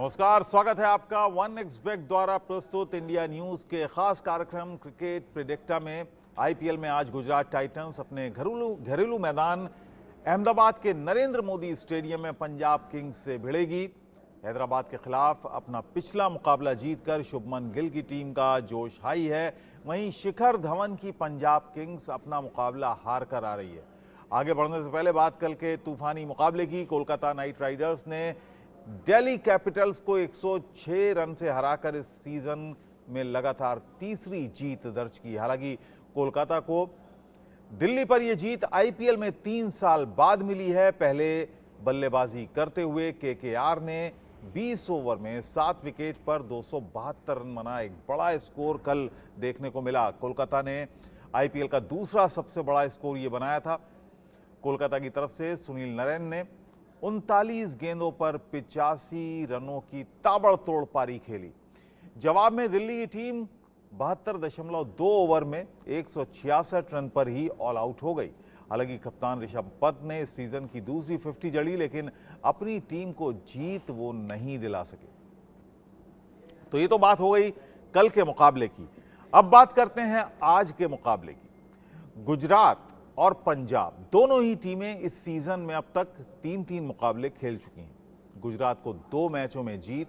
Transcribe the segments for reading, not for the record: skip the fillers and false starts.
नमस्कार, स्वागत है आपका वन एक्सबेट द्वारा प्रस्तुत इंडिया न्यूज के खास कार्यक्रम क्रिकेट प्रेडिक्टा में। आईपीएल में आज गुजरात टाइटंस अपने घरेलू मैदान अहमदाबाद के नरेंद्र मोदी स्टेडियम में पंजाब किंग्स से भिड़ेगी। हैदराबाद के खिलाफ अपना पिछला मुकाबला जीतकर शुभमन गिल की टीम का जोश हाई है। वहीं शिखर धवन की पंजाब किंग्स अपना मुकाबला हार कर आ रही है। आगे बढ़ने से पहले बात कल के तूफानी मुकाबले की। कोलकाता नाइट राइडर्स ने दिल्ली कैपिटल्स को 106 रन से हराकर इस सीजन में लगातार तीसरी जीत दर्ज की। हालांकि कोलकाता को दिल्ली पर यह जीत आईपीएल में 3 साल बाद मिली है। पहले बल्लेबाजी करते हुए केकेआर ने 20 ओवर में 7 विकेट पर 272 रन बना एक बड़ा स्कोर कल देखने को मिला। कोलकाता ने आईपीएल का दूसरा सबसे बड़ा स्कोर यह बनाया था। कोलकाता की तरफ से सुनील नारायण ने 39 गेंदों पर 85 रनों की ताबड़तोड़ पारी खेली। जवाब में दिल्ली की टीम 72.2 ओवर में 166 रन पर ही ऑल आउट हो गई। हालांकि कप्तान ऋषभ पंत ने इस सीजन की दूसरी 50 जड़ी, लेकिन अपनी टीम को जीत वो नहीं दिला सके। तो ये तो बात हो गई कल के मुकाबले की। अब बात करते हैं आज के मुकाबले की। गुजरात और पंजाब दोनों ही टीमें इस सीजन में अब तक 3-3 मुकाबले खेल चुकी हैं। गुजरात को 2 मैचों में जीत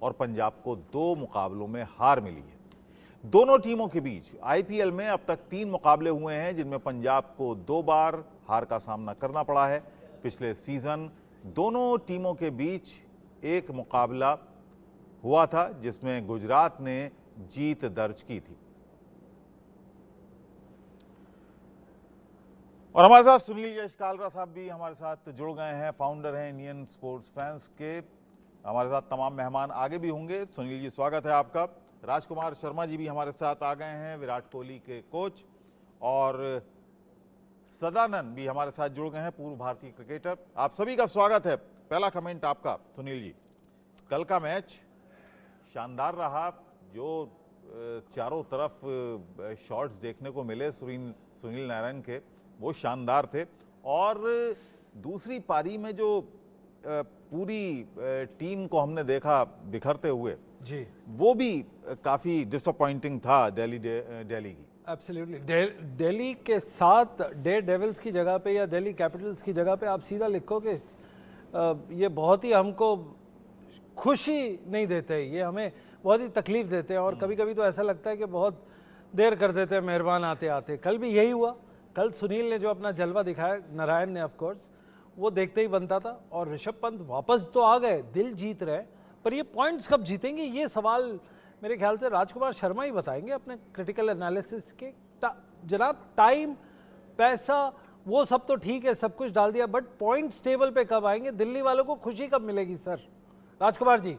और पंजाब को 2 मुकाबलों में हार मिली है। दोनों टीमों के बीच आईपीएल में अब तक 3 मुकाबले हुए हैं, जिनमें पंजाब को 2 बार हार का सामना करना पड़ा है। पिछले सीजन दोनों टीमों के बीच एक मुकाबला हुआ था जिसमें गुजरात ने जीत दर्ज की थी। और हमारे साथ सुनील यश कालरा साहब भी हमारे साथ जुड़ गए हैं, फाउंडर हैं इंडियन स्पोर्ट्स फैंस के। हमारे साथ तमाम मेहमान आगे भी होंगे। सुनील जी, स्वागत है आपका। राजकुमार शर्मा जी भी हमारे साथ आ गए हैं, विराट कोहली के कोच। और सदानंद भी हमारे साथ जुड़ गए हैं, पूर्व भारतीय क्रिकेटर। आप सभी का स्वागत है। पहला कमेंट आपका सुनील जी। कल का मैच शानदार रहा। जो चारों तरफ शॉट्स देखने को मिले सुनील नारायण के, वो शानदार थे। और दूसरी पारी में जो पूरी टीम को हमने देखा बिखरते हुए जी, वो भी काफी डिसअपॉइंटिंग था दिल्ली की। एब्सोल्युटली। दिल्ली के साथ डे डेविल्स की जगह पे या दिल्ली कैपिटल्स की जगह पे आप सीधा लिखो कि ये बहुत ही हमको खुशी नहीं देते, ये हमें बहुत ही तकलीफ देते हैं। और कभी कभी तो ऐसा लगता है कि बहुत देर कर देते हैं मेहरबान आते आते। कल भी यही हुआ। कल सुनील ने जो अपना जलवा दिखाया, नारायण ने ऑफ कोर्स, वो देखते ही बनता था। और ऋषभ पंत वापस तो आ गए, दिल जीत रहे, पर ये पॉइंट्स कब जीतेंगे, ये सवाल मेरे ख्याल से राजकुमार शर्मा ही बताएंगे अपने क्रिटिकल एनालिसिस के। जनाब, टाइम, पैसा, वो सब तो ठीक है, सब कुछ डाल दिया, बट पॉइंट्स टेबल पे कब आएंगे? दिल्ली वालों को खुशी कब मिलेगी सर? राजकुमार जी।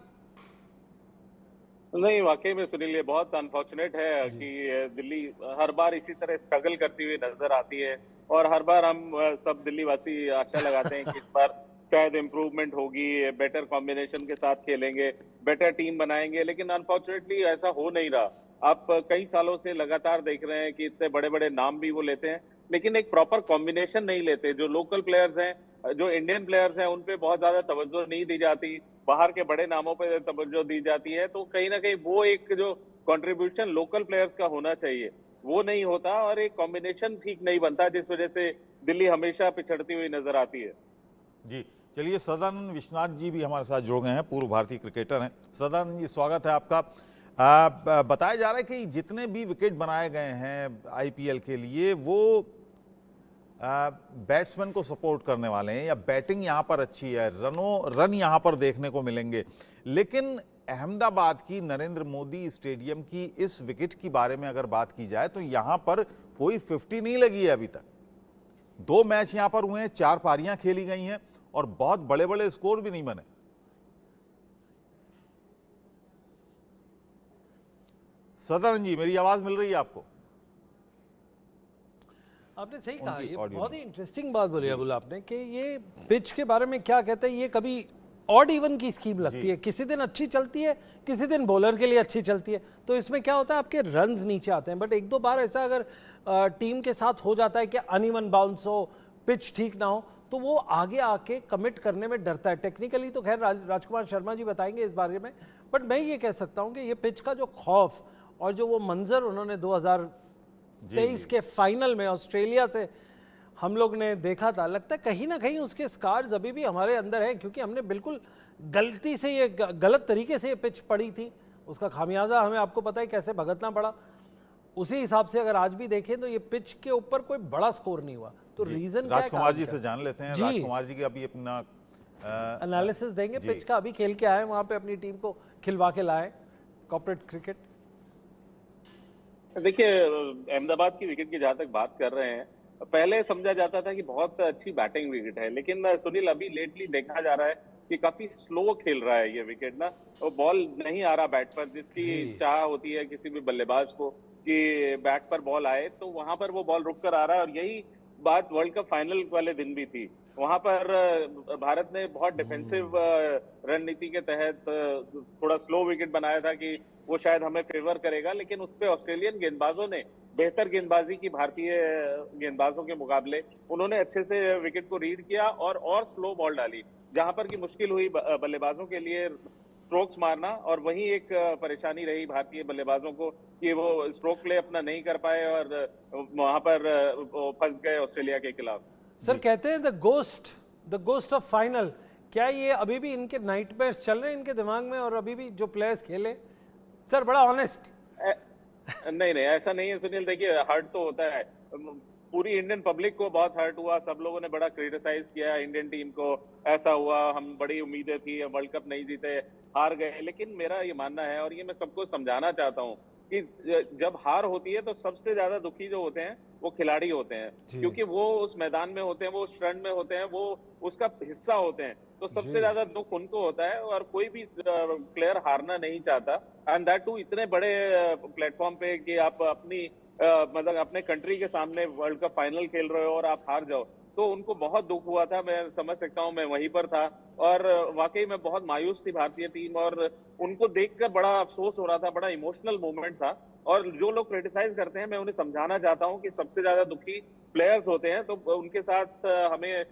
नहीं, वाकई में सुनील, ये बहुत अनफॉर्चुनेट है कि दिल्ली हर बार इसी तरह स्ट्रगल करती हुई नजर आती है। और हर बार हम सब दिल्ली वासी आशा लगाते हैं कि इस बार शायद इम्प्रूवमेंट होगी, बेटर कॉम्बिनेशन के साथ खेलेंगे, बेटर टीम बनाएंगे। लेकिन अनफॉर्चुनेटली ऐसा हो नहीं रहा। आप कई सालों से लगातार देख रहे हैं कि इतने बड़े बड़े नाम भी वो लेते हैं, लेकिन एक प्रॉपर कॉम्बिनेशन नहीं लेते। जो लोकल प्लेयर्स हैं, जो इंडियन प्लेयर्स हैं, उन पे बहुत ज्यादा तवज्जो नहीं दी जाती, बाहर के बड़े नामों पे तवज्जो दी जाती है। तो कहीं ना कहीं वो एक जो कंट्रीब्यूशन लोकल प्लेयर्स का होना चाहिए वो नहीं होता, और एक कॉम्बिनेशन ठीक नहीं बनता, जिस वजह से दिल्ली हमेशा पिछड़ती हुई नजर आती है। जी, चलिए, सदानंद विश्वनाथ जी भी हमारे साथ जुड़ गए हैं, पूर्व भारतीय क्रिकेटर हैं। सदानंद जी, स्वागत है आपका। बताया जा रहा है कि जितने भी विकेट बनाए गए हैं आईपीएल के लिए, वो बैट्समैन को सपोर्ट करने वाले हैं, या बैटिंग यहाँ पर अच्छी है, रन यहाँ पर देखने को मिलेंगे। लेकिन अहमदाबाद की नरेंद्र मोदी स्टेडियम की इस विकेट की बारे में अगर बात की जाए तो यहाँ पर कोई 50 नहीं लगी है अभी तक। 2 मैच यहाँ पर हुए हैं, 4 पारियां खेली गई हैं और बहुत बड़े बड़े स्कोर भी नहीं बने। सदानंद जी, मेरी आवाज मिल रही है आपको? आपने सही कहा, ये बहुत ही इंटरेस्टिंग बात बोली अबुल आपने कि ये पिच के बारे में क्या कहते हैं, ये कभी ऑड इवन की स्कीम लगती है। किसी दिन अच्छी चलती है, किसी दिन बॉलर के लिए अच्छी चलती है, तो इसमें क्या होता है, आपके रन्स नीचे आते हैं। बट 1-2 बार ऐसा अगर टीम के साथ हो जाता है कि अनइवन बाउंस हो, पिच ठीक ना हो, तो वो आगे आके कमिट करने में डरता है। टेक्निकली तो खैर राजकुमार शर्मा जी बताएंगे इस बारे में, बट मैं ये कह सकता हूँ कि ये पिच का जो खौफ और जो वो मंजर उन्होंने 2023 के फाइनल में ऑस्ट्रेलिया से हम लोग ने देखा था, लगता है कहीं ना कहीं उसके स्कार्स अभी भी हमारे अंदर हैं, क्योंकि हमने बिल्कुल गलती से ये गलत तरीके से ये पिच पड़ी थी। उसका खामियाजा हमें, आपको पता है कैसे भुगतना पड़ा। उसी हिसाब से अगर आज भी देखें तो ये पिच के ऊपर कोई बड़ा स्कोर नहीं हुआ, तो रीजन क्या है? राजकुमार जी से जान लेते हैं। राजकुमार जी की अभी अपना एनालिसिस देंगे पिच का। अभी खेल के आए वहां पे, अपनी टीम को खिलवा के लाए कॉर्पोरेट क्रिकेट। देखिए, अहमदाबाद की विकेट की जहां तक बात कर रहे हैं, पहले समझा जाता था कि बहुत अच्छी बैटिंग विकेट है, लेकिन सुनील अभी लेटली देखा जा रहा है कि काफी स्लो खेल रहा है ये विकेट ना। वो बॉल नहीं आ रहा बैट पर, जिसकी चाह होती है किसी भी बल्लेबाज को कि बैट पर बॉल आए, तो वहां पर वो बॉल रुक कर आ रहा है। और यही बात वर्ल्ड कप फाइनल वाले दिन भी थी। वहां पर भारत ने बहुत डिफेंसिव रणनीति के तहत थोड़ा स्लो विकेट बनाया था कि वो शायद हमें फेवर करेगा, लेकिन उस पे ऑस्ट्रेलियन गेंदबाजों ने बेहतर गेंदबाजी की भारतीय गेंदबाजों के मुकाबले। उन्होंने अच्छे से विकेट को रीड किया और स्लो बॉल डाली, जहां पर की मुश्किल हुई बल्लेबाजों के लिए स्ट्रोक्स मारना। और वही एक परेशानी रही भारतीय बल्लेबाजों को कि वो स्ट्रोक प्ले अपना नहीं कर पाए और वहां पर फंस गए ऑस्ट्रेलिया के खिलाफ। सर कहते हैं द गोस्ट ऑफ फाइनल, क्या ये अभी भी इनके नाइटमेयर्स चल रहे हैं इनके दिमाग में, और अभी भी जो प्लेयर्स खेले? सर बड़ा ऑनेस्ट। नहीं ऐसा नहीं है सुनील। देखिए, हर्ट तो होता है, पूरी इंडियन पब्लिक को बहुत हर्ट हुआ। सब लोगों ने बड़ा क्रिटिसाइज किया इंडियन टीम को, ऐसा हुआ, हम बड़ी उम्मीदें थी, वर्ल्ड कप नहीं जीते, हार गए। लेकिन मेरा ये मानना है, और ये मैं सबको समझाना चाहता हूँ, कि जब हार होती है तो सबसे ज्यादा दुखी जो होते हैं वो खिलाड़ी होते हैं, क्योंकि वो उस मैदान में होते हैं, वो उस रन में होते हैं, वो उसका हिस्सा होते हैं। तो सबसे ज्यादा दुख उनको होता है, और कोई भी प्लेयर हारना नहीं चाहता। एंड दैट टू इतने बड़े प्लेटफॉर्म पे कि आप अपनी मतलब अपने कंट्री के सामने वर्ल्ड कप फाइनल खेल रहे हो और आप हार जाओ, तो उनको बहुत दुख हुआ था। मैं समझ सकता हूँ, मैं वहीं पर था, और वाकई में बहुत मायूस थी भारतीय टीम, और उनको देखकर बड़ा अफसोस हो रहा था, बड़ा इमोशनल मोमेंट था। और जो लोग क्रिटिसाइज करते हैं, मैं उन्हें समझाना चाहता हूँ कि सबसे ज्यादा दुखी प्लेयर्स होते हैं, तो उनके साथ हमें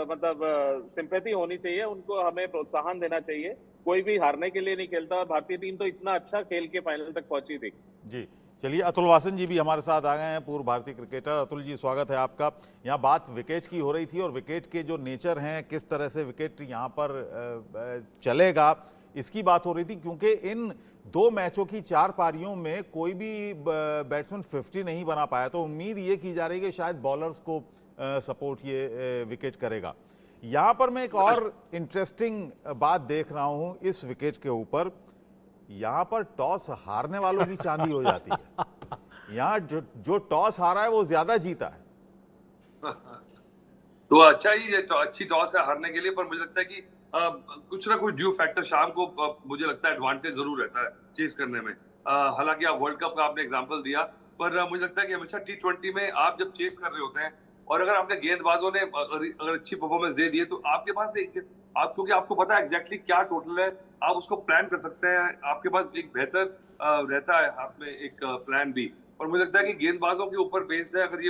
मतलब सिंपैथी होनी चाहिए, उनको हमें प्रोत्साहन देना चाहिए। कोई भी हारने के लिए नहीं खेलता, और भारतीय टीम तो इतना अच्छा खेल के फाइनल तक पहुंची थी। जी चलिए, अतुल वासन जी भी हमारे साथ आ गए हैं, पूर्व भारतीय क्रिकेटर। अतुल जी, स्वागत है आपका। यहाँ बात विकेट की हो रही थी, और विकेट के जो नेचर हैं, किस तरह से विकेट यहाँ पर चलेगा, इसकी बात हो रही थी। क्योंकि इन 2 मैचों की 4 पारियों में कोई भी बैट्समैन 50 नहीं बना पाया, तो उम्मीद ये की जा रही है कि शायद बॉलर्स को सपोर्ट ये विकेट करेगा। यहाँ पर मैं एक और इंटरेस्टिंग बात देख रहा हूँ इस विकेट के ऊपर। यहाँ पर टॉस हारने वालों की चांदी हो जाती है। यहाँ जो टॉस हारा है वो ज्यादा जीता है। तो अच्छा ही है, तो अच्छी टॉस है हारने के लिए, पर मुझे लगता है कि कुछ ना कुछ ड्यू फैक्टर शाम को मुझे लगता है एडवांटेज जरूर रहता है चेस करने में। हालांकि आप वर्ल्ड कप का आपने एग्जांपल दिया, पर मुझे लगता है कि हमेशा T20 में आप जब चेस कर रहे होते हैं, और अगर आपने गेंदबाजों ने अगर अच्छी परफॉर्मेंस दे दी है, तो आपके पास क्योंकि आपको पता है एग्जैक्टली क्या टोटल है, आप उसको प्लान कर सकते हैं। आपके पास एक बेहतर रहता है हाथ में एक प्लान भी। और मुझे लगता है कि गेंदबाजों के ऊपर बेस्ड है। अगर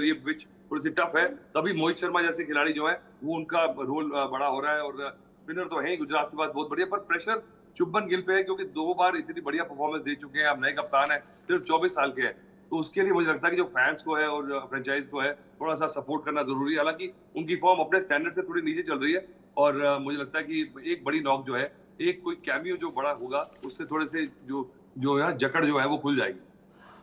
ये पिच थोड़ी सी टफ है, तभी मोहित शर्मा जैसे खिलाड़ी जो है वो उनका रोल बड़ा हो रहा है। और स्पिनर तो है ही गुजरात के पास बहुत बढ़िया, पर प्रेशर शुभमन गिल पे है, क्योंकि 2 बार इतनी बढ़िया परफॉर्मेंस दे चुके हैं। अब नए कप्तान है, सिर्फ 24 साल के हैं, तो उसके लिए मुझे लगता है कि जो फैंस को है और फ्रेंचाइज को है, थोड़ा सा सपोर्ट करना जरूरी है। हालांकि उनकी फॉर्म अपने स्टैंडर्ड से थोड़ी नीचे चल रही है, और मुझे लगता है कि एक बड़ी नॉक जो है, एक कोई कैमियो जो बड़ा होगा, उससे थोड़े से जो है जकड़ जो है वो खुल जाएगी।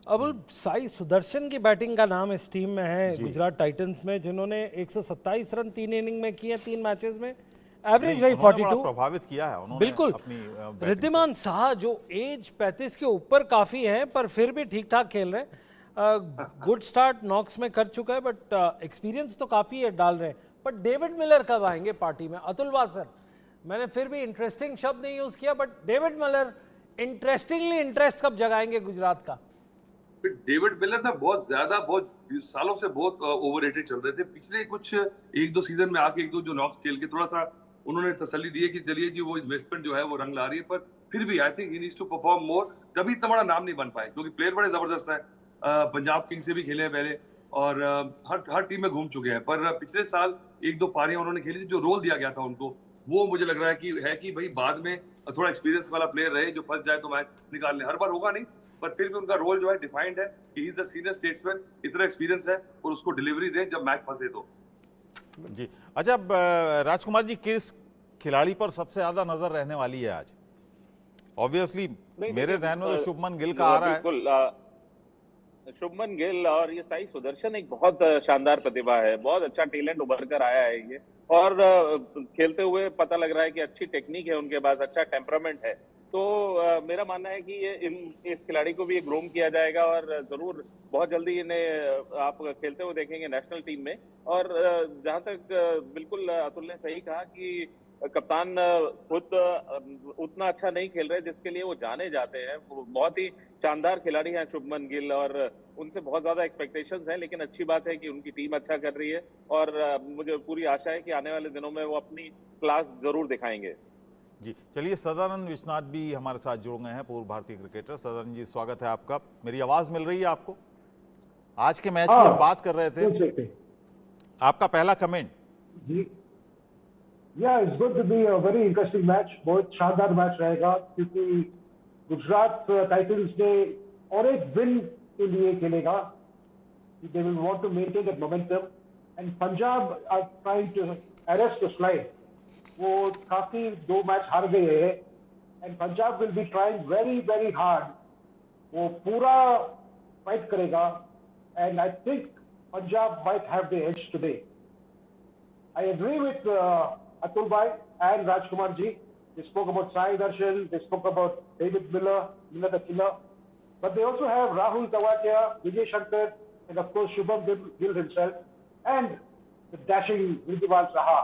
अबुल, साई सुदर्शन की बैटिंग का नाम इस टीम में है गुजरात टाइटंस में, जिन्होंने 127 रन 3 इनिंग में किए 3 मैचेस में, एवरेज रही 42। प्रभावित किया है उन्होंने बिल्कुल। अपनी रिद्धिमान साहा जो एज 35 के ऊपर काफी हैं, पर फिर भी ठीक ठाक खेल रहे हैं। गुड स्टार्ट नॉक्स में कर चुका है, बट एक्सपीरियंस तो काफी है डाल रहे हैं। पर डेविड मिलर कब आएंगे पार्टी में? अतुल वासर, मैंने फिर भी इंटरेस्टिंग शब्द नहीं यूज किया, but David Miller interestingly interest कब जगाएंगे गुजरात का? डेविड मिलर ना बहुत सालों से बहुत ओवररेटेड चल रहे थे। पिछले कुछ 1-2 सीजन में आके 1-2 जो नॉक्स खेल के थोड़ा सा उन्होंने तसल्ली दी है कि चलिए जी वो इन्वेस्टमेंट जो है वो रंग ला रही है, पर फिर भी I think he needs to perform more. तभी इतना बड़ा नाम नहीं बन पाए, क्योंकि प्लेयर बड़े जबरदस्त है। पंजाब किंग्स से भी खेले हैं पहले, और हर टीम में घूम चुके हैं। पर पिछले साल 1-2 पारियां उन्होंने खेली थी, जो रोल दिया गया था उनको, वो मुझे लग रहा है कि भाई बाद में थोड़ा एक्सपीरियंस वाला प्लेयर रहे, जो फंस जाए तो मैच निकाल ले। हर बार होगा नहीं, पर फिर भी उनका रोल जो है डिफाइंड है कि he is the senior statesman, इतना एक्सपीरियंस है और उसको डिलीवरी दे जब मैच फंसे तो। जी अच्छा, अब राजकुमार जी, किस खिलाड़ी पर सबसे ज्यादा नजर रहने वाली है आज? ऑब्वियसली मेरे जहन में तो शुभमन गिल का आ रहा है। बिल्कुल, शुभमन गिल और ये साई सुदर्शन एक बहुत शानदार प्रतिभा है, बहुत अच्छा टैलेंट उभर कर आया है ये, और खेलते हुए पता लग रहा है कि अच्छी टेक्निक है उनके पास, अच्छा टेम्परामेंट है। तो मेरा मानना है कि ये इस खिलाड़ी को भी ग्रूम किया जाएगा और जरूर बहुत जल्दी इन्हें आप खेलते हुए देखेंगे नेशनल टीम में। और जहां तक बिल्कुल अतुल ने सही कहा कि कप्तान खुद उतना अच्छा नहीं खेल रहे जिसके लिए वो जाने जाते हैं। वो बहुत ही शानदार खिलाड़ी हैं शुभमन गिल, और उनसे बहुत ज्यादा एक्सपेक्टेशंस हैं, लेकिन अच्छी बात है कि उनकी टीम अच्छा कर रही है और मुझे पूरी आशा है कि आने वाले दिनों में वो अपनी क्लास जरूर दिखाएंगे। जी चलिए, सदानंद विश्वनाथ भी हमारे साथ जुड़ गए हैं, पूर्व भारतीय क्रिकेटर। सदानंद जी, स्वागत है आपका। मेरी आवाज मिल रही है आपको? आज के मैच की हम बात कर रहे थे, आपका पहला कमेंट। जी, yeah it's going to be a very interesting match, बहुत शानदार मैच रहेगा, क्योंकि गुजरात टाइटंस ने और एक विन के लिए खेलेगा। They will want to maintain that momentum, and Punjab are trying to arrest the slide. वो काफी 2 मैच हार गए हैं, and Punjab will be trying very very hard. वो पूरा फाइट करेगा, and I think Punjab might have the edge today. I agree with Atul Bhai and Rajkumar ji. They spoke about Sai Darshan, they spoke about David Miller the killer. But they also have Rahul Tewatia, Vijay Shankar, and of course Shubham Gill himself, and the dashing Ridhiwal Saha.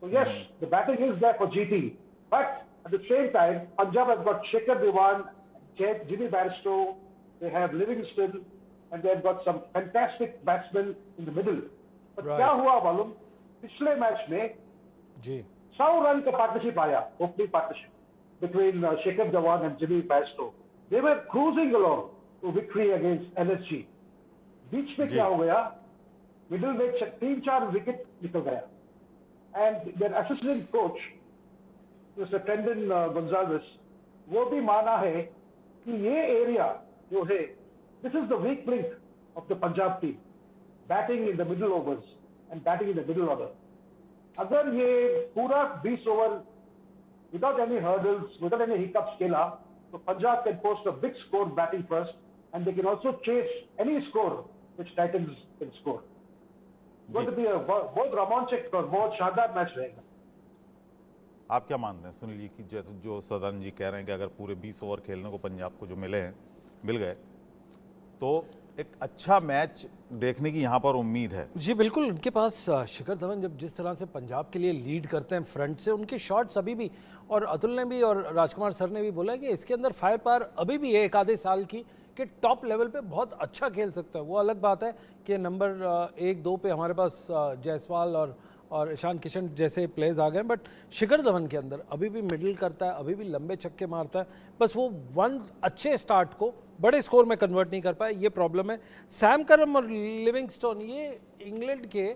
So yes, the batting is there for GT. But at the same time, Punjab has got Shikhar Dhawan, Jimmy Bairstow, they have Livingston, and they've got some fantastic batsmen in the middle. But Right. क्या हुआ मालूम? पिछले match में जी 100 run का partnership आया, opening partnership between Shekhar Dhawan and Jimmy Bairstow. They were cruising along to victory against LSG. बीच में क्या हो गया, मिडिल में 3-4 विकेट निकल गया, and there assistant coach mister Tandon Gonsalves, वो भी माना है कि ये एरिया जो है, this is the weak link of the Punjab team, batting in the middle overs and batting in the middle order. अगर ये पूरा 20 over without any hurdles, without any hiccups खेला, तो Punjab can post a big score batting first, and they can also chase any score which Titans can score. It's going to be a बहुत रोमांचक और बहुत शानदार मैच रहेगा। आप क्या मानते हैं सुनील जी की, जैसे जो सदानंद जी कह रहे हैं कि अगर पूरे 20 ओवर खेलने को पंजाब को जो मिल गए तो एक अच्छा मैच देखने की यहाँ पर उम्मीद है? जी बिल्कुल, उनके पास शिखर धवन जब जिस तरह से पंजाब के लिए लीड करते हैं फ्रंट से, उनके शॉट्स अभी भी, और अतुल ने भी और राजकुमार सर ने भी बोला कि इसके अंदर फायर पावर अभी भी है एक आधे साल की, कि टॉप लेवल पे बहुत अच्छा खेल सकता है। वो अलग बात है कि नंबर 1-2 पे हमारे पास जायसवाल और ईशान किशन जैसे प्लेयर्स आ गए, बट शिखर धवन के अंदर अभी भी मिडिल करता है, अभी भी लंबे छक्के मारता है, बस वो वन अच्छे स्टार्ट को बड़े स्कोर में कन्वर्ट नहीं कर पाए, ये प्रॉब्लम है। सैम करन और लिविंगस्टोन ये इंग्लैंड के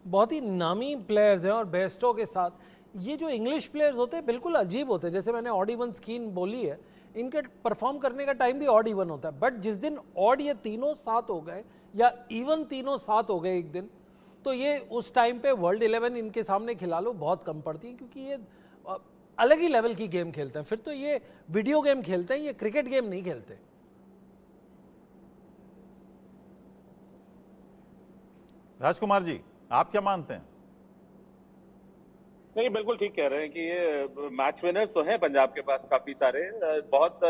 बहुत ही नामी प्लेयर्स हैं, और बेस्टो के साथ ये जो इंग्लिश प्लेयर्स होते हैं बिल्कुल अजीब होते हैं। जैसे मैंने ऑड इवन स्कीम बोली है, इनके परफॉर्म करने का टाइम भी ऑड इवन होता है, बट जिस दिन ऑड ये तीनों साथ हो गए या इवन तीनों साथ हो गए एक दिन, तो ये उस टाइम पे वर्ल्ड 11 इनके सामने खिला लो बहुत कम पड़ती है, क्योंकि ये अलग ही लेवल की गेम खेलते हैं। फिर तो ये वीडियो गेम खेलते हैं, ये क्रिकेट गेम नहीं खेलते। राजकुमार जी, आप क्या मानते हैं? नहीं, बिल्कुल ठीक कह रहे हैं कि ये मैच विनर्स तो हैं पंजाब के पास काफी सारे। बहुत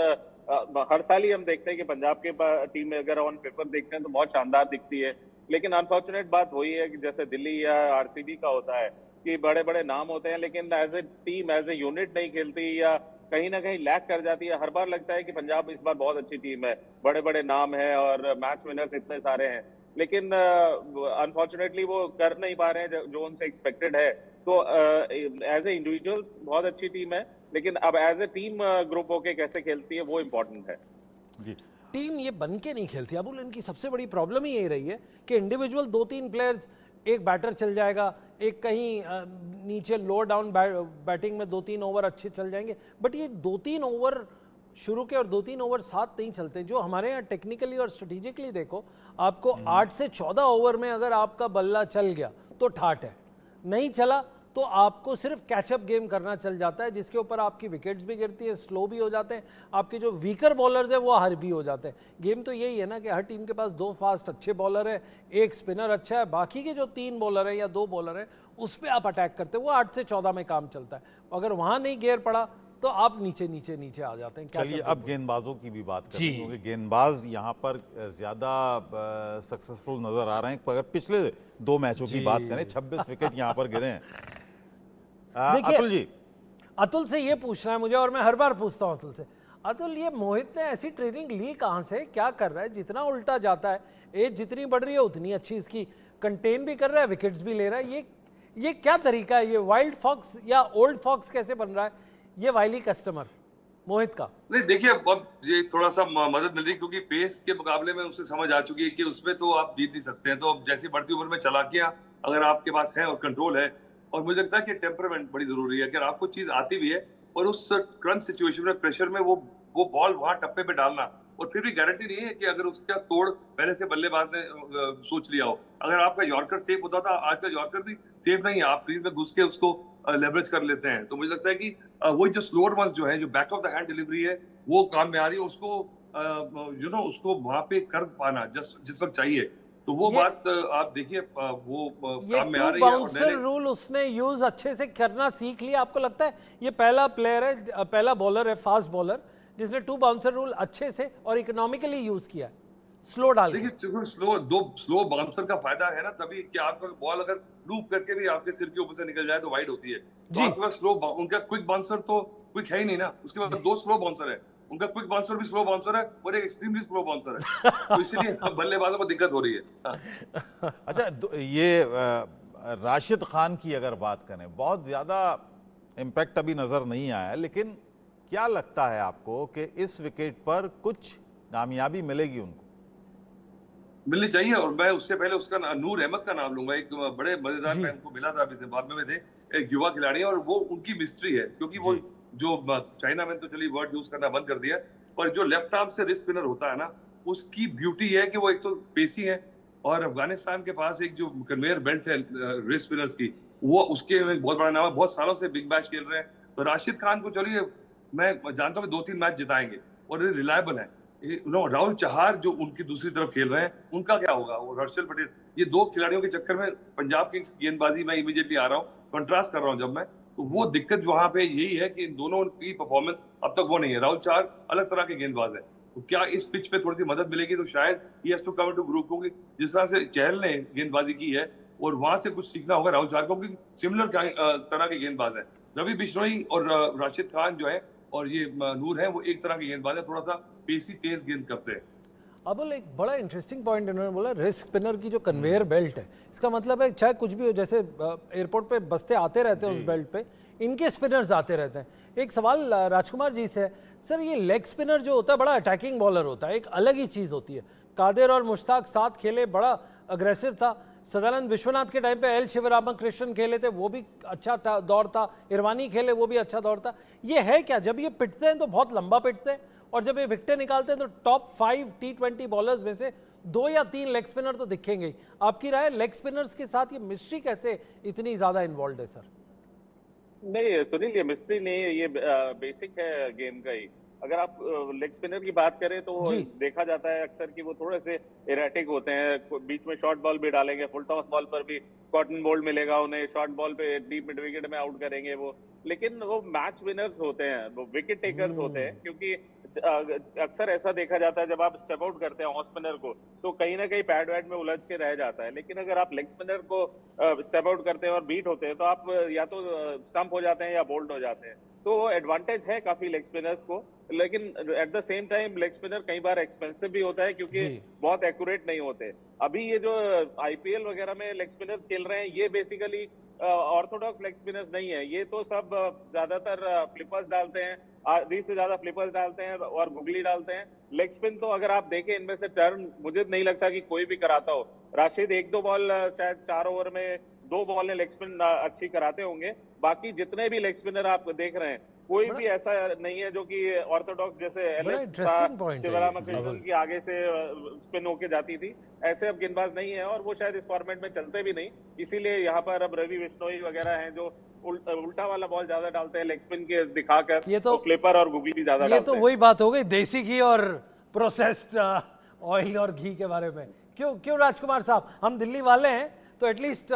हर साल ही हम देखते हैं कि पंजाब के टीम में अगर ऑन पेपर देखते हैं तो बहुत शानदार दिखती है, लेकिन अनफॉर्चुनेट बात वही है कि जैसे दिल्ली या आरसीबी का होता है कि बड़े बड़े नाम होते हैं, लेकिन as a team, as a unit नहीं खेलती या कहीं ना कहीं लैक कर जाती है। हर बार लगता है कि पंजाब इस बार बहुत अच्छी टीम है, बड़े बड़े नाम है और मैच विनर्स इतने सारे हैं, लेकिन अनफॉर्चुनेटली वो कर नहीं पा रहे हैं जो उनसे एक्सपेक्टेड है। तो एज ए इंडिविजुअल्स बहुत अच्छी टीम है, लेकिन अब एज ए टीम ग्रुप होके कैसे खेलती है वो इम्पोर्टेंट है। जी टीम ये बन के नहीं खेलती अबुल। इनकी सबसे बड़ी प्रॉब्लम ही यही रही है कि इंडिविजुअल 2-3 प्लेयर्स, एक बैटर चल जाएगा, एक कहीं नीचे लो डाउन बैटिंग में 2-3 ओवर अच्छे चल जाएंगे, बट ये 2-3 ओवर शुरू के और 2-3 ओवर साथ नहीं चलते। जो हमारे यहाँ टेक्निकली और स्ट्रेटेजिकली देखो, आपको 8 से 14 ओवर में अगर आपका बल्ला चल गया तो ठाट है, नहीं चला तो आपको सिर्फ कैचअप गेम करना चल जाता है, जिसके ऊपर आपकी विकेट्स भी गिरती है, स्लो भी हो जाते हैं, आपके जो वीकर बॉलर्स हैं वो हार भी हो जाते हैं। गेम तो यही है ना कि हर टीम के पास 2 फास्ट अच्छे बॉलर है, एक स्पिनर अच्छा है, बाकी के जो 3 बॉलर हैं या 2 बॉलर हैं उस पर आप अटैक करते हैं, वो 8 से 14 में काम चलता है। अगर वहाँ नहीं गेयर पड़ा तो आप नीचे नीचे नीचे आ जाते हैं। चलिए अब गेंदबाजों की भी बात करें, क्योंकि गेंदबाज यहाँ पर ज्यादा सक्सेसफुल नजर आ रहे हैं। अगर पिछले 2 मैचों की बात करें, 26 विकेट यहाँ पर गिरे हैं। अतुल जी, अतुल से ये पूछना है मुझे, और मैं हर बार पूछता हूँ अतुल से, अतुल ये मोहित ने ऐसी ट्रेनिंग ली कहाँ से, क्या कर रहा है? जितना उल्टा जाता है, एज जितनी बढ़ रही है उतनी अच्छी इसकी कंटेन भी कर रहा है, विकेट्स भी ले रहा है। ये क्या तरीका है? ये वाइल्ड फॉक्स या ओल्ड फॉक्स कैसे बन रहा है ये वाइली कस्टमर मोहित का? नहीं देखिए, अब ये थोड़ा सा मदद मिल रही, क्योंकि पेस के मुकाबले में उसे समझ आ चुकी है कि उसमें तो आप जीत नहीं सकते हैं। तो अब जैसी बढ़ती उम्र में चालाकियां अगर आपके पास है और कंट्रोल है, और मुझे लगता है कि टेम्परामेंट बड़ी जरूरी है। अगर आपको चीज आती भी है और उस क्रंच सिचुएशन में, प्रेशर में वो बॉल वहां टप्पे पे डालना, और फिर भी गारंटी नहीं है कि अगर उसका तोड़ पहले से बल्लेबाज ने सोच लिया हो। अगर आपका यॉर्कर सेफ होता था, आज का यॉर्कर भी सेफ नहीं है, आप क्रीज में घुस के उसको लेवरेज कर लेते हैं। तो मुझे लगता है कि वही जो स्लोअर वंस जो है, जो back of the hand delivery है, वो काम में आ रही है। उसको उसको वहां पे कर पाना जिस वक्त चाहिए, तो वो बात आप देखिए वो काम में आ रही है। बाउंसर रूल उसने यूज अच्छे से करना सीख लिया। आपको लगता है ये पहला प्लेयर है, पहला बॉलर है, फास्ट बॉलर, जिसने 2 बाउंसर रूल अच्छे से और इकोनॉमिकली यूज किया है, स्लो डाल? देखिए, स्लो बाउंसर का फायदा है ना तभी कि आपका बॉल अगर लूप करके भी आपके सिर के ऊपर से निकल जाए तो वाइड होती है। तो आपके पास स्लो, उनका क्विक बाउंसर तो क्विक है ही नहीं ना, उसके पास 2 स्लो बाउंसर है। उनका क्विक बाउंसर भी स्लो बाउंसर है और एक एक्सट्रीमली स्लो बाउंसर है, तो इसीलिए बल्लेबाजों को दिक्कत हो रही है। अच्छा, ये राशिद खान की अगर बात करें, बहुत ज्यादा इम्पैक्ट अभी नजर नहीं आया, लेकिन क्या लगता है आपको कि इस विकेट पर कुछ कामयाबी मिलेगी उनको? मिलनी चाहिए, और मैं उससे पहले उसका नूर अहमद का नाम लूंगा। एक बड़े मजेदार मैच को मिला था अभी जिम्बाब्वे में थे, एक युवा खिलाड़ी है, और वो उनकी मिस्ट्री है, क्योंकि वो जो चाइना में तो चलिए वर्ड यूज करना बंद कर दिया, पर जो लेफ्ट आर्म से रिस्ट स्पिनर होता है ना, उसकी ब्यूटी है कि वो एक तो पेसी है, और अफगानिस्तान के पास एक जो कन्वेयर बेल्ट है रिस्ट स्पिनर्स की, वो उसके बहुत बड़ा नाम है, बहुत सालों से बिग बैश खेल रहे हैं। तो राशिद खान को चलिए मैं जानता हूँ 2-3 मैच जिताएंगे, और ये रिलायबल है। राहुल चहार जो उनकी दूसरी तरफ खेल रहे हैं, उनका क्या होगा? और हर्षल पटेल, ये 2 खिलाड़ियों के चक्कर में पंजाब किंग्स की गेंदबाजी में इमीडिएटली आ रहा हूँ, कंट्रास्ट कर रहा हूँ जब मैं, तो वो दिक्कत वहां पे यही है कि इन दोनों की परफॉर्मेंस अब तक वो नहीं है। राहुल चहार अलग तरह के गेंदबाज है, तो क्या इस पिच पे थोड़ी सी मदद मिलेगी? तो शायद he has to come to group, क्योंकि जिस तरह से चहल ने गेंदबाजी की है, और वहां से कुछ सीखना होगा राहुल चहार को, क्योंकि सिमिलर तरह के गेंदबाज है। रवि बिश्नोई और राशिद खान जो है और ये नूर है, वो एक तरह के गेंदबाज है, थोड़ा सा पेसी तेज गेंद करते हैं। अब एक बड़ा इंटरेस्टिंग पॉइंट इन्होंने बोला, रिस्ट स्पिनर की जो कन्वेयर बेल्ट है, इसका मतलब है चाहे कुछ भी हो, जैसे एयरपोर्ट पे बस्ते आते रहते हैं उस बेल्ट पे, इनके स्पिनर्स आते रहते हैं। एक सवाल राजकुमार जी से है, सर ये लेग स्पिनर जो होता है बड़ा अटैकिंग बॉलर होता है, एक अलग ही चीज़ होती है। कादिर और मुश्ताक साथ खेले, बड़ा अग्रेसिव था। सदानंद विश्वनाथ के टाइम पे एल शिवरामकृष्णन खेले थे, वो भी अच्छा दौर था। इरवानी खेले, वो भी अच्छा दौर था। ये है क्या, जब ये पिटते हैं तो बहुत लंबा पिटते हैं, और जब ये विकेटें निकालते हैं तो टॉप 5 T20 बॉलर्स में से 2 या 3 लेग स्पिनर तो दिखेंगे ही। आपकी राय, लेग स्पिनर्स के साथ ये मिस्ट्री कैसे इतनी ज्यादा इन्वॉल्व है सर? नहीं सुनील, ये मिस्ट्री नहीं है, ये बेसिक है गेम का ही। अगर आप लेग स्पिनर की बात करें तो देखा जाता है अक्सर कि वो थोड़े से इरेटिक होते हैं, बीच में शॉर्ट बॉल भी डालेंगे, फुल टॉस बॉल पर भी कॉटन बोल्ड मिलेगा उन्हें, शॉर्ट बॉल पे डीप मिड विकेट में आउट करेंगे वो, लेकिन वो मैच विनर्स होते हैं, वो विकेट टेकर्स होते हैं। क्योंकि अक्सर ऐसा देखा जाता है जब आप स्टेप आउट करते हैं ऑफ स्पिनर को, तो कहीं ना कहीं पैड वैड में उलझ के रह जाता है। लेकिन अगर आप लेग स्पिनर को स्टेप आउट करते हैं और बीट होते हैं, तो आप या तो स्टंप हो जाते हैं या बोल्ड हो जाते हैं। तो एडवांटेज है काफी लेग स्पिनर्स को, लेकिन at the same time leg spinner कई बार एक्सपेंसिव भी होता है, क्योंकि बहुत एक्यूरेट नहीं होते। अभी ये जो आईपीएल वगैरह में लेग स्पिनर्स खेल रहे हैं, ये बेसिकली ऑर्थोडॉक्स लेग स्पिनर्स नहीं है, ये तो सब ज्यादातर फ्लिपर्स डालते हैं, आधी से ज्यादा फ्लिपर्स डालते हैं और गुगली डालते हैं। लेग स्पिन तो अगर आप देखें इनमें से टर्न मुझे नहीं लगता कि कोई भी कराता हो। राशिद 1-2 बॉल शायद 4 ओवर में 2 बॉल ने लेग स्पिन अच्छी कराते होंगे, बाकी जितने भी लेग स्पिनर आप देख रहे हैं कोई भी ऐसा नहीं है जो कि ऑर्थोडॉक्स जैसे इंटरेस्टिंग पॉइंट है शिवरामकृष्णन की आगे से स्पिन होके जाती थी, ऐसे अब गेंदबाज नहीं है और वो शायद इस फॉर्मेट में चलते भी नहीं। इसीलिए यहाँ पर अब रवि बिश्नोई वगैरह हैं जो उल्टा वाला बॉल ज्यादा डालते हैं, लेग स्पिन के दिखाकर, ये तो फ्लिपर और गुगली भी ज्यादा ये डालते तो हैं। वही बात हो गई देसी घी और प्रोसेस्ड ऑयल और घी के बारे में। क्यों क्यों राजकुमार साहब, हम दिल्ली वाले हैं तो एटलीस्ट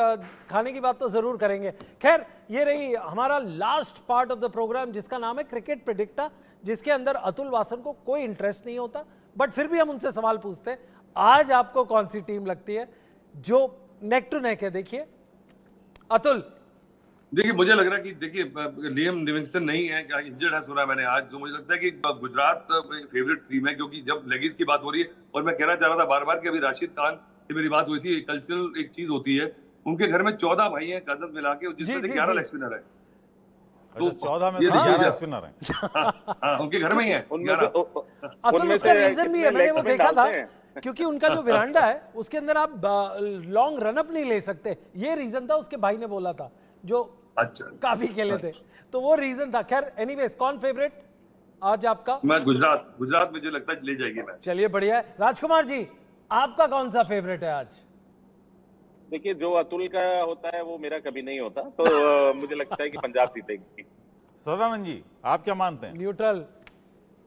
खाने की बात तो जरूर करेंगे। खैर, ये रही हमारा last part of the program जिसका नाम है क्रिकेट प्रेडिक्टा, जिसके अंदर अतुल वासन को कोई इंटरेस्ट नहीं होता, बट फिर भी हम उनसे सवाल पूछते हैं। आज आपको कौन सी टीम लगती है जो नेक टू नेक है? देखिए अतुल। देखिए, मुझे लग रहा है कि देखिए लियम लिविंगस्टन नहीं है, इंजर्ड है सुना मैंने आज, जो मुझे लगता है कि गुजरात फेवरेट टीम है, क्योंकि जब लेगीज की बात हो रही है, और मैं कहना चाह रहा था बार बार कि अभी राशिद खान से मेरी बात हुई थी, कल्चरल एक चीज होती है, उनके घर में 14 भाई हैं कजन मिला के, जिसमें से 11 लेग स्पिनर है। तो 14 में ये से 11 देखिए, स्पिनर हैं। हाँ, उनके घर में ही है उनमें 11। अतुल, उनमें उसका से रीजन भी है, कितने मैंने लेग वो स्पिन देखा था, डालते हैं? क्योंकि उनका जो विरांडा है उसके अंदर आप लॉन्ग रनअप नहीं ले सकते, ये रीजन था, उसके भाई ने बोला था, जो अच्छा, काफी खेले थे, तो वो रीजन था। खैर एनीवेज, कौन फेवरेट आज आपका? मैं गुजरात मुझे लगता है ले जाएगी मैच। चलिए बढ़िया है। राजकुमार जी, आपका कौन सा फेवरेट है आज? देखिए, जो अतुल का होता है वो मेरा कभी नहीं होता, तो मुझे लगता है कि पंजाब जीतेगी। सदानंद जी, आप क्या मानते हैं? न्यूट्रल।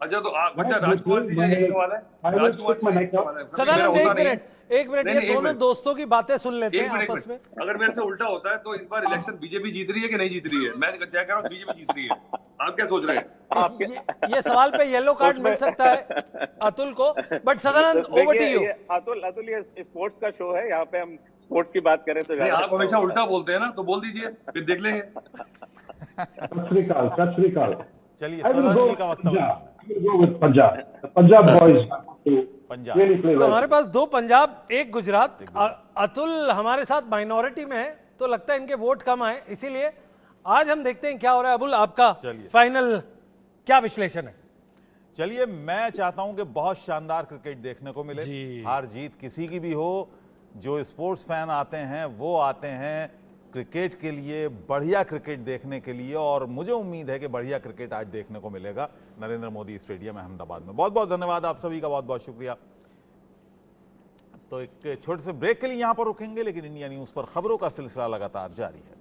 अच्छा, तो अच्छा राजकुमार जी, एक सवाल है, राजकुमार जी, एक सवाल है। सदानंद, मेरा होता नहीं है। एक मिनट, नहीं, ये नहीं, एक दोनों मिनट। दोस्तों की बातें सुन लेते एक हैं मिनट, आपस में। अगर मेरे से उल्टा होता है तो इस बार इलेक्शन बीजेपी जीत रही है कि नहीं जीत रही है? मैं चेक कर रहा हूँ, बीजेपी जीत रही है। आप क्या सोच रहे हैं? ये सवाल पे येलो कार्ड मिल सकता है अतुल को, but Sadanand over to you. Atul ये स्पोर्ट्स का शो है, यहाँ पे हम स्पोर्ट्स की बात करें तो नहीं, ज्यादा आप हमेशा उल्टा बोलते हैं ना, तो बोल दीजिए, फिर देख लेंगे। सत श्री अकाल। चलिए, I will सदानंद go जी का वक्तव्य। Punjab. I will go with Punjab. The Punjab boys Punjab. really play तो well. हमारे पास 2 पंजाब, 1 गुजरात। अतुल हमारे साथ माइनॉरिटी में है, तो लगता है इनके वोट कम आए, इसीलिए आज हम देखते हैं क्या हो रहा है। अबुल, आपका चलिए। फाइनल क्या विश्लेषण है? चलिए, मैं चाहता हूं कि बहुत शानदार क्रिकेट देखने को मिले। जी। हार जीत किसी की भी हो, जो स्पोर्ट्स फैन आते हैं वो आते हैं क्रिकेट के लिए, बढ़िया क्रिकेट देखने के लिए, और मुझे उम्मीद है कि बढ़िया क्रिकेट आज देखने को मिलेगा नरेंद्र मोदी स्टेडियम अहमदाबाद में। बहुत बहुत धन्यवाद आप सभी का, बहुत बहुत शुक्रिया। तो एक छोटे से ब्रेक के लिए यहां पर रुकेंगे, लेकिन इंडिया न्यूज पर खबरों का सिलसिला लगातार जारी है।